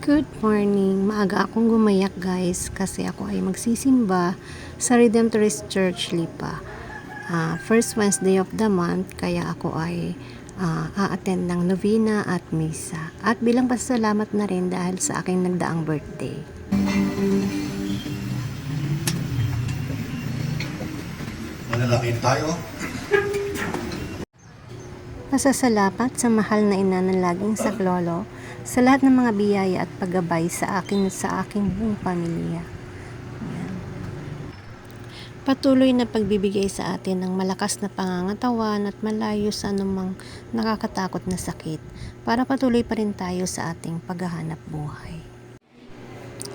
Good morning. Maaga akong gumayak guys kasi ako ay magsisimba sa Redemptorist Church Lipa. First Wednesday of the month kaya ako ay a-attend ng novena at misa. At bilang pasalamat na rin dahil sa aking nagdaang birthday. Manalangin tayo. Pasasalamat sa mahal na ina ng laging saklolo sa lahat ng mga biyaya at paggabay sa akin at sa aking buong pamilya. Ayan. Patuloy na pagbibigay sa atin ng malakas na pangangatawan at malayo sa anumang nakakatakot na sakit para patuloy pa rin tayo sa ating paghahanap buhay.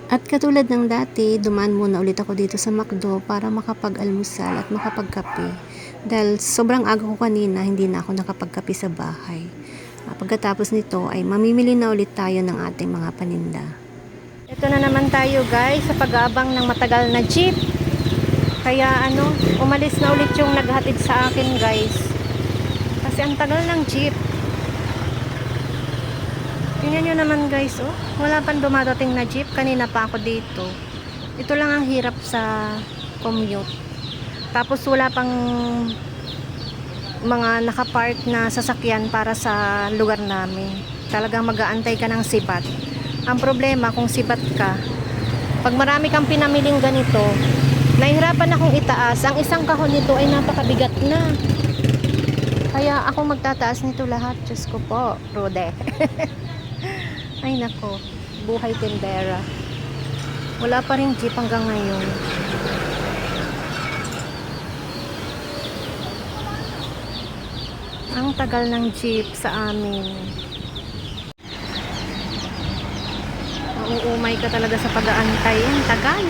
At katulad ng dati, dumaan muna ulit ako dito sa McDo para makapag-almusal at makapagkape. Dahil sobrang aga ko kanina, hindi na ako nakapagkape sa bahay. Pagkatapos nito ay mamimili na ulit tayo ng ating mga paninda. Ito na naman tayo guys sa pag-aabang ng matagal na jeep. Kaya umalis na ulit yung naghatid sa akin guys. Kasi ang tagal ng jeep. Tingnan nyo naman guys, wala pang dumadating na jeep. Kanina pa ako dito. Ito lang ang hirap sa commute. Tapos wala pang mga nakapark na sasakyan para sa lugar namin. Talagang mag-aantay ka ng sibat. Ang problema kung sibat ka, pag marami kang pinamiling ganito, nahihirapan akong itaas. Ang isang kahon nito ay napakabigat na. Kaya ako magtataas nito lahat. Diyos ko po, Rode. Ay nako, buhay tendera. Wala pa rin jeep hanggang ngayon. Ang tagal ng jeep sa amin. Mauumay ka talaga sa pag-aantay. Ang tagal.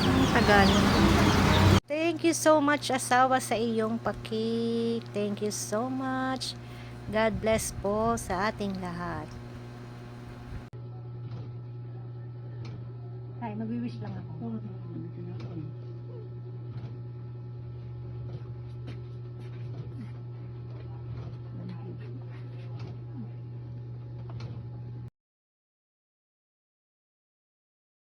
Ang tagal. Thank you so much asawa sa iyong pakik. Thank you so much. God bless po sa ating lahat. Ay, mag-wish lang ako.